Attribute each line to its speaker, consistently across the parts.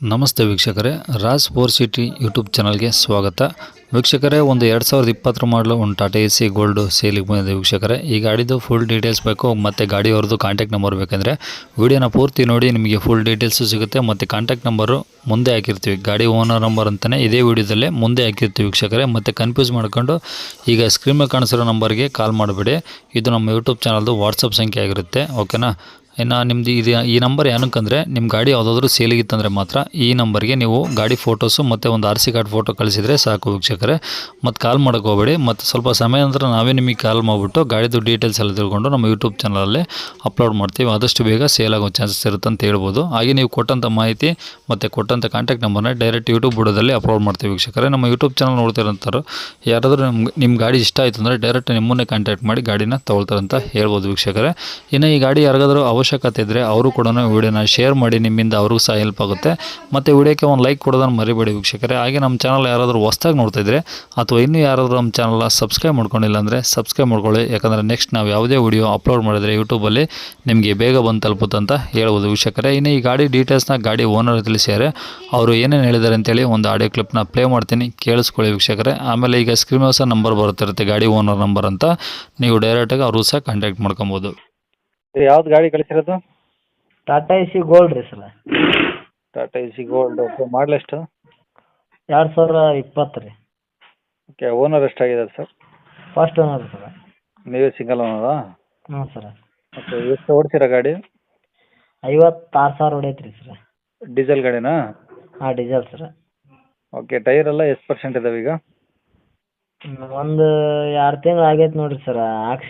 Speaker 1: ನಮಸ್ತೆ ವೀಕ್ಷಕರೇ, Raj four city YouTube ಚಾನಲ್ಗೆ ಸ್ವಾಗತ. ವೀಕ್ಷಕರೇ, ಒಂದು 2020 ಮಾಡಲು ಒಂದು ಟಾಟಾ ಎ ಸಿ ಗೋಲ್ಡು ಸೇಲಿಗೆ ಬಂದಿದೆ ವೀಕ್ಷಕರೇ. ಈ ಗಾಡಿದು ಫುಲ್ ಡೀಟೇಲ್ಸ್ ಬೇಕು ಮತ್ತು ಗಾಡಿಯವ್ರದ್ದು ಕಾಂಟ್ಯಾಕ್ಟ್ ನಂಬರ್ ಬೇಕಂದರೆ ವಿಡಿಯೋನ ಪೂರ್ತಿ ನೋಡಿ, ನಿಮಗೆ ಫುಲ್ ಡೀಟೇಲ್ಸು ಸಿಗುತ್ತೆ ಮತ್ತು ಕಾಂಟ್ಯಾಕ್ಟ್ ನಂಬರು ಮುಂದೆ ಹಾಕಿರ್ತೀವಿ. ಗಾಡಿ ಓನರ್ ನಂಬರ್ ಅಂತಲೇ ಇದೇ ವಿಡಿಯೋದಲ್ಲೇ ಮುಂದೆ ಹಾಕಿರ್ತೀವಿ ವೀಕ್ಷಕರೇ. ಮತ್ತು ಕನ್ಫ್ಯೂಸ್ ಮಾಡ್ಕೊಂಡು ಈಗ ಸ್ಕ್ರೀನ್ ಮೇಲೆ ಕಾಣಿಸಿರೋ ನಂಬರ್ಗೆ ಕಾಲ್ ಮಾಡಿಬಿಡಿ. ಇದು ನಮ್ಮ ಯೂಟ್ಯೂಬ್ ಚಾನಲ್ದು ವಾಟ್ಸಪ್ ಸಂಖ್ಯೆ ಆಗಿರುತ್ತೆ, ಓಕೆನಾ. ಇನ್ನು ನಿಮ್ಮದು ಇದು ಈ ನಂಬರ್ ಏನಕ್ಕಂದರೆ, ನಿಮ್ಮ ಗಾಡಿ ಯಾವುದಾದ್ರೂ ಸೇಲಿಗಿತ್ತಂದರೆ ಮಾತ್ರ ಈ ನಂಬರ್ಗೆ ನೀವು ಗಾಡಿ ಫೋಟೋಸು ಮತ್ತು ಒಂದು RC ಕಾರ್ಡ್ ಫೋಟೋ ಕಳಿಸಿದರೆ ಸಾಕು ವೀಕ್ಷಕರೇ. ಮತ್ತು ಕಾಲ್ ಮಾಡೋಕ್ಕೆ ಹೋಗಬೇಡಿ. ಮತ್ತು ಸ್ವಲ್ಪ ಸಮಯ ನಂತರ ನಾವೇ ನಿಮಗೆ ಕಾಲ್ ಮಾಡಿಬಿಟ್ಟು ಗಾಡಿದು ಡೀಟೇಲ್ಸ್ ಎಲ್ಲ ತಿಳ್ಕೊಂಡು ನಮ್ಮ ಯೂಟ್ಯೂಬ್ ಚಾನಲಲ್ಲಿ ಅಪ್ಲೋಡ್ ಮಾಡ್ತೀವಿ. ಆದಷ್ಟು ಬೇಗ ಸೇಲ್ ಆಗೋ ಚಾನ್ಸಸ್ ಇರುತ್ತೆ ಅಂತ ಹೇಳ್ಬೋದು. ಹಾಗೆ ನೀವು ಕೊಟ್ಟಂಥ ಮಾಹಿತಿ ಮತ್ತು ಕೊಟ್ಟಂಥ ಕಾಂಟ್ಯಾಕ್ಟ್ ನಂಬರ್ನ ಡೈರೆಕ್ಟ್ ಯೂಟ್ಯೂಬ್ ಬುಡದಲ್ಲಿ ಅಪ್ಲೋಡ್ ಮಾಡ್ತೀವಿ ವೀಕ್ಷಕರೇ. ನಮ್ಮ ಯೂಟ್ಯೂಬ್ ಚಾನಲ್ ನೋಡ್ತಿರೋಂಥವ್ರು ಯಾರಾದರೂ ನಿಮ್ಮ ಗಾಡಿ ಇಷ್ಟ ಆಯಿತು ಅಂದರೆ ಡೈರೆಕ್ಟ್ ನಿಮ್ಮನ್ನೇ ಕಾಂಟ್ಯಾಕ್ಟ್ ಮಾಡಿ ಗಾಡಿನ ತೊಗೊಳ್ತಾರೆ ಅಂತ ಹೇಳ್ಬೋದು ವೀಕ್ಷಕರೇ. ಇನ್ನು ಈ ಗಾಡಿ ಯಾರಿಗಾದ್ರೂ ಅವಶ್ಯಕತೆ ಇದ್ದರೆ ಅವರು ಕೂಡ ವಿಡಿಯೋನ ಶೇರ್ ಮಾಡಿ, ನಿಮ್ಮಿಂದ ಅವ್ರಿಗೂ ಸಹ ಹೆಲ್ಪ್ ಆಗುತ್ತೆ. ಮತ್ತು ವಿಡಿಯೋಕ್ಕೆ ಒಂದು ಲೈಕ್ ಕೊಡೋದನ್ನು ಮರಿಬೇಡಿ ವೀಕ್ಷಕರೇ. ಹಾಗೆ ನಮ್ಮ ಚಾನಲ್ ಯಾರಾದರೂ ಹೊಸ್ದಾಗಿ ನೋಡ್ತಾ ಇದ್ದರೆ ಅಥವಾ ಇನ್ನೂ ಯಾರಾದರೂ ನಮ್ಮ ಚಾನಲ್ನ ಸಬ್ಸ್ಕ್ರೈಬ್ ಮಾಡ್ಕೊಂಡಿಲ್ಲ ಅಂದರೆ ಸಬ್ಸ್ಕ್ರೈಬ್ ಮಾಡ್ಕೊಳ್ಳಿ. ಯಾಕಂದರೆ ನೆಕ್ಸ್ಟ್ ನಾವು ಯಾವುದೇ ವಿಡಿಯೋ ಅಪ್ಲೋಡ್ ಮಾಡಿದರೆ ಯೂಟ್ಯೂಬಲ್ಲಿ ನಿಮಗೆ ಬೇಗ ಬಂದು ತಲುಪುತ್ತೆ ಅಂತ ಹೇಳ್ಬೋದು ವೀಕ್ಷಕರೇ. ಇನ್ನು ಈ ಗಾಡಿ ಡೀಟೇಲ್ಸ್ನ ಗಾಡಿ ಓನರ್ ತಿಳಿಸ್ಯಾರೆ. ಅವರು ಏನೇನು ಹೇಳಿದ್ದಾರೆ ಅಂತೇಳಿ ಒಂದು ಆಡಿಯೋ ಕ್ಲಿಪ್ನ ಪ್ಲೇ ಮಾಡ್ತೀನಿ, ಕೇಳಿಸ್ಕೊಳ್ಳಿ ವೀಕ್ಷಕರೇ. ಆಮೇಲೆ ಈಗ ಸ್ಕ್ರೀನ್ ಮೇಲೆ ಸಹ ನಂಬರ್ ಬರುತ್ತಿರುತ್ತೆ, ಗಾಡಿ ಓನರ್ ನಂಬರ್ ಅಂತ. ನೀವು ಡೈರೆಕ್ಟಾಗಿ ಅವರು ಸಹ ಕಾಂಟ್ಯಾಕ್ಟ್ ಮಾಡ್ಕೊಬೋದು.
Speaker 2: ಯಾವ್ದು ಗಾಡಿ ಕಳಿಸಿರೋದು?
Speaker 3: ಟಾಟಾ ಎ ಸಿ ಗೋಲ್ಡ್ ರೀ sir.
Speaker 2: Tata Ace Gold. Okay, model ಎಷ್ಟು?
Speaker 3: 2020 ರೀ.
Speaker 2: ಓಕೆ, ಓನರ್ ಎಷ್ಟಾಗಿದ್ದಾರೆ ಸರ್?
Speaker 3: First owner sir.
Speaker 2: ನೀವೇ ಸಿಂಗಲ್ ಓನರಾ?
Speaker 3: ಹ್ಞೂ ಸರ್.
Speaker 2: ಓಕೆ, ಎಷ್ಟು ಓಡಿಸಿರ ಗಾಡಿ?
Speaker 3: 56,000 ಹೊಡೈತೆ ರೀ ಸರ್.
Speaker 2: ಡೀಸೆಲ್ ಗಾಡಿನಾ?
Speaker 3: ಹಾಂ, ಡೀಸೆಲ್ ಸರ್.
Speaker 2: ಓಕೆ, ಟೈರ್ ಎಲ್ಲ ಎಷ್ಟು ಪರ್ಸೆಂಟ್ ಇದಾವೆ ಈಗ?
Speaker 3: ಒಂದು 2 ತಿಂಗಳು ಆಗೈತೆ ನೋಡಿರಿ ಸರ್.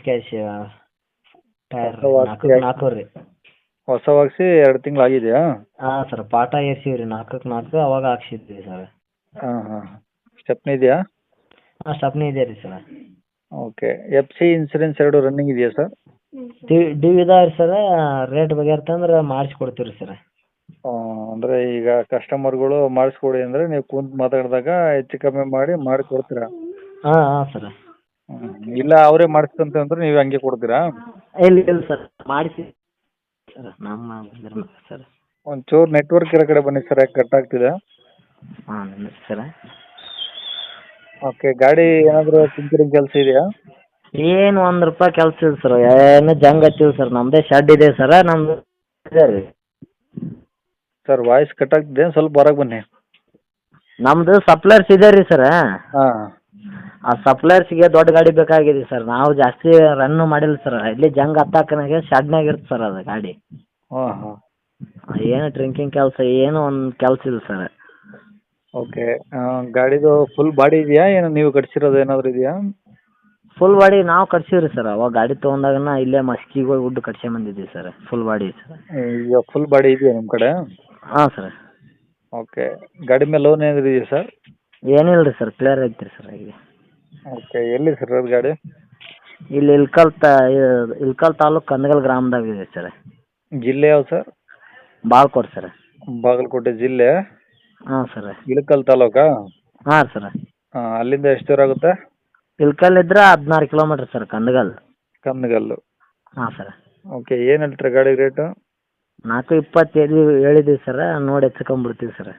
Speaker 3: ಕ್ಯಾಶ್ ಟೈರ್ ನಾಲ್ಕು ರೀ.
Speaker 2: ಹೊಸ ಹಾಕ್ಸಿ 2 ತಿಂಗಳು ಆಗಿದೆಯಾ?
Speaker 3: ಹಾಂ ಸರ್, ಪಾಟ ಏರ್ಸಿವಿ ರೀ 4 ಅವಾಗ ಹಾಕ್ಸಿದ್ವಿ ಸರ್.
Speaker 2: ಹಾಂ. ಸ್ಟೆಪ್ನಿ ಇದೆಯಾ?
Speaker 3: ಹಾಂ, ಸ್ಟಪ್ನಿ ಇದೆ ರೀ ಸರ್.
Speaker 2: ಓಕೆ, FC ಇನ್ಸೂರೆನ್ಸ್ ಎರಡು ರನ್ನಿಂಗ್ ಇದೆಯಾ ಸರ್?
Speaker 3: ಡ್ಯೂ ಇದಾವೆ ರೀ ಸರ್. ರೇಟ್ ಬಗೆರ್ತಂದ್ರೆ ಮಾಡಿಸ್ಕೊಡ್ತೀವಿ ರೀ ಸರ್.
Speaker 2: ಅಂದರೆ ಈಗ ಕಸ್ಟಮರ್ಗಳು ಮಾಡಿಸ್ಕೊಡಿ ಅಂದರೆ ನೀವು ಕುಂತು ಮಾತಾಡಿದಾಗ ಹೆಚ್ಚು ಕಮ್ಮಿ ಮಾಡಿ ಕೊಡ್ತೀರಾ?
Speaker 3: ಹಾಂ ಸರ್.
Speaker 2: ಇಲ್ಲ ಅವರೇ ಮಾಡಿಸ್ತಂತ ಅಂದ್ರೆ ನೀವು ಹಂಗೆ ಕೊಡ್ತೀರಾ?
Speaker 3: ಇಲ್ಲ ಸರ್, ಮಾಡಿಸಿ ಸರ್. ನಮ್ಮ ಸರ್
Speaker 2: ಒಂಚೂರು ನೆಟ್ವರ್ಕ್ ಇರೋ ಕಡೆ ಬನ್ನಿ ಸರ್, ಯಾಕೆ ಕಟ್ ಆಗ್ತಿದೆ.
Speaker 3: ಹಾಂ ಸರ್.
Speaker 2: ಓಕೆ, ಗಾಡಿ ಏನಾದರೂ ಟಿಂಕರಿಂಗ್ ಕೆಲಸ ಇದೆಯಾ?
Speaker 3: ಏನು ₹1 ಕೆಲಸ ಇಲ್ಲ ಸರ್. ಏನು ಜಂಗ್ ಹಚ್ಚಿಲ್ಲ ಸರ್. ನಮ್ಮದೇ ಶೆಡ್ ಇದೆ ಸರ್. ನಮ್ಮದು ಇದೆ ರೀ.
Speaker 2: ಸರ್ ವಾಯ್ಸ್ ಕಟ್ ಆಗ್ತಿದೆ, ಸ್ವಲ್ಪ ಹೊರಗೆ ಬನ್ನಿ.
Speaker 3: ನಮ್ಮದು ಸಪ್ಲೈರ್ಸ್ ಇದೆ ರೀ ಸರ್.
Speaker 2: ಹಾಂ.
Speaker 3: ಆ ಸಪ್ಲೈರ್ಸ್ಗೆ ದೊಡ್ಡ ಗಾಡಿ ಬೇಕಾಗಿದೆ ಸರ್. ನಾವು ಜಾಸ್ತಿ ರನ್ನು ಮಾಡಿಲ್ಲ ಸರ್. ಇಲ್ಲಿ ಜಂಗ್ ಹತ್ತಾಕನಾಗೆ ಶೆಡ್ನಾಗ ಇರುತ್ತೆ ಸರ್ ಅದು ಗಾಡಿ.
Speaker 2: ಹಾಂ.
Speaker 3: ಏನು ಡ್ರಿಂಕಿಂಗ್ ಕೆಲಸ ಏನು ಒಂದು ಕೆಲಸ ಇಲ್ಲ ಸರ್.
Speaker 2: ಓಕೆ, ಗಾಡಿದು ಫುಲ್ ಬಾಡಿ ಇದೆಯಾ, ಏನು ನೀವು ಕಟ್ಸಿರೋದು ಏನಾದರೂ ಇದೆಯಾ?
Speaker 3: ಫುಲ್ ಬಾಡಿ ನಾವು ಕಟ್ಸೀವಿ ರೀ ಸರ್. ಅವಾಗ ಗಾಡಿ ತೊಗೊಂಡಾಗನ ಇಲ್ಲೇ ಮಸ್ಕಿಗೆ ಹೋಗಿ wood ಕಟ್ಸ್ಕೊಂಬಂದಿದ್ದೀವಿ sir. Full body sir.
Speaker 2: ಈಗ ಫುಲ್ ಬಾಡಿ ಇದೆಯಾ ನಿಮ್ಮ ಕಡೆ?
Speaker 3: ಹಾಂ ಸರ್.
Speaker 2: ಓಕೆ, ಗಾಡಿ ಮೇಲೆ ಲೋನ್ ಏನಾದರೂ ಇದೆಯಾ ಸರ್?
Speaker 3: ಏನಿಲ್ಲ ರೀ ಸರ್, ಕ್ಲಿಯರ್ ಐತೆ ರೀ ಸರ್ ಈಗ.
Speaker 2: ಓಕೆ, ಎಲ್ಲಿ ಸರ್ ಅದು ಗಾಡಿ?
Speaker 3: ಇಲ್ಲಿ ಇಲ್ಕಲ್ ತಾಲೂಕು ಕಂದಗಲ್ ಗ್ರಾಮದಾಗ ಇದೆ ಸರ್.
Speaker 2: ಜಿಲ್ಲೆ ಯಾವ್ದು ಸರ್?
Speaker 3: ಬಾಳ್ಕೋಟ್ ಸರ್.
Speaker 2: ಬಾಗಲಕೋಟೆ ಜಿಲ್ಲೆ,
Speaker 3: ಹಾಂ ಸರ್.
Speaker 2: ಇಳಕಲ್ ತಾಲೂಕಾ?
Speaker 3: ಹಾಂ ಸರ್.
Speaker 2: ಅಲ್ಲಿಂದ ಎಷ್ಟು ದೂರ ಆಗುತ್ತೆ?
Speaker 3: ಇಲ್ಕಲ್ ಇದ್ರೆ 16 ಕಿಲೋಮೀಟ್ರ್ ಸರ್. ಕಂದಗಲ್.
Speaker 2: ಕಮ್ಮಗಲ್ಲು.
Speaker 3: ಹಾಂ ಸರ್.
Speaker 2: ಓಕೆ, ಏನು ಹೇಳ್ತೀರಾ ಗಾಡಿ ರೇಟು?
Speaker 3: 4.25 ಹೇಳಿದ್ದೀವಿ ಸರ್. ನೋಡಿ ಹೆಚ್ಚಿಕೊಂಬಿಡ್ತೀವಿ ಸರ್.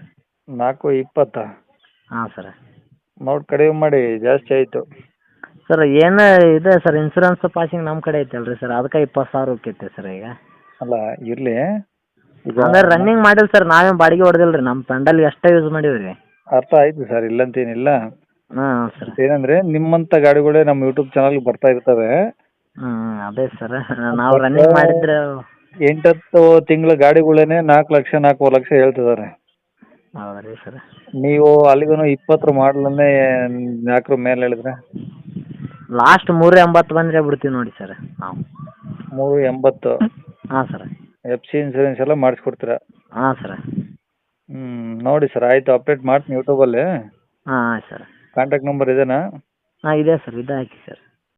Speaker 2: 4.20?
Speaker 3: ಹಾಂ ಸರ್.
Speaker 2: ನೋಡಿ ಕಡಿಮೆ ಮಾಡಿ, ಜಾಸ್ತಿ ಆಯಿತು.
Speaker 3: ಸರ್ ಏನು ಇದೆ ಸರ್, ಇನ್ಸೂರೆನ್ಸ್ ಪಾಸಿಂಗ್ ನಮ್ಮ ಕಡೆ ಐತಲ್ರಿ ಸರ್. ಅದಕ್ಕೆ 20,000 ಹೋಗ್ತೈತೆ ಸರ್ ಈಗ.
Speaker 2: ಅಲ್ಲ ಇರಲಿ, ಈಗ
Speaker 3: ಅಂದ್ರೆ ರನ್ನಿಂಗ್ ಮಾಡಿಲ್ಲ ಸರ್. ನಾವೇನು ಬಾಡಿಗೆ ಹೊಡೆದಿಲ್ಲ ರೀ. ನಮ್ಮ ಪೆಂಡಲ್ಗೆ ಅಷ್ಟೇ ಯೂಸ್ ಮಾಡೀವಿ ರೀ.
Speaker 2: ಅರ್ಥ ಆಯ್ತು ಸರ್, ಇಲ್ಲಂತೇನಿಲ್ಲ.
Speaker 3: ಹಾಂ ಸರ್.
Speaker 2: ಏನಂದರೆ ನಿಮ್ಮಂಥ ಗಾಡಿಗಳೇ ನಮ್ಮ ಯೂಟ್ಯೂಬ್ ಚಾನಲ್ಗೆ ಬರ್ತಾ ಇರ್ತವೆ.
Speaker 3: ಅದೇ ಸರ್. ನಾವು ರನ್ನಿಂಗ್ ಮಾಡಿದ್ರೆ
Speaker 2: 8-10 ತಿಂಗಳ ಗಾಡಿಗಳೇನೆ 4 ಲಕ್ಷ 4.5 ಲಕ್ಷ ಹೇಳ್ತಿದ್ದಾರೆ.
Speaker 3: ಹೌದಾ ರೀ ಸರ್.
Speaker 2: ನೀವು ಅಲ್ಲಿಗೂ 20 ಮಾಡಲನ್ನೇ 4 ಮೇಲೆ ಹೇಳಿದ್ರೆ
Speaker 3: ಲಾಸ್ಟ್ 3.80 ಬಂದರೆ ಬಿಡ್ತೀವಿ ನೋಡಿ ಸರ್ ನಾವು.
Speaker 2: 3.80?
Speaker 3: ಹಾಂ ಸರ್.
Speaker 2: FC ಇನ್ಸೂರೆನ್ಸ್ ಎಲ್ಲ ಮಾಡಿಸ್ಕೊಡ್ತೀರಾ?
Speaker 3: ಹಾಂ ಸರ್.
Speaker 2: ನೋಡಿ ಸರ್, ಆಯಿತು, ಅಪ್ಡೇಟ್ ಮಾಡ್ತೀನಿ ಯೂಟ್ಯೂಬಲ್ಲಿ.
Speaker 3: ಹಾಂ ಸರ್.
Speaker 2: ಕಾಂಟ್ಯಾಕ್ಟ್ ನಂಬರ್ ಇದೇನಾ?
Speaker 3: ಹಾಂ ಇದೆ ಸರ್, ಇದೆ ಹಾಕಿ ಸರ್.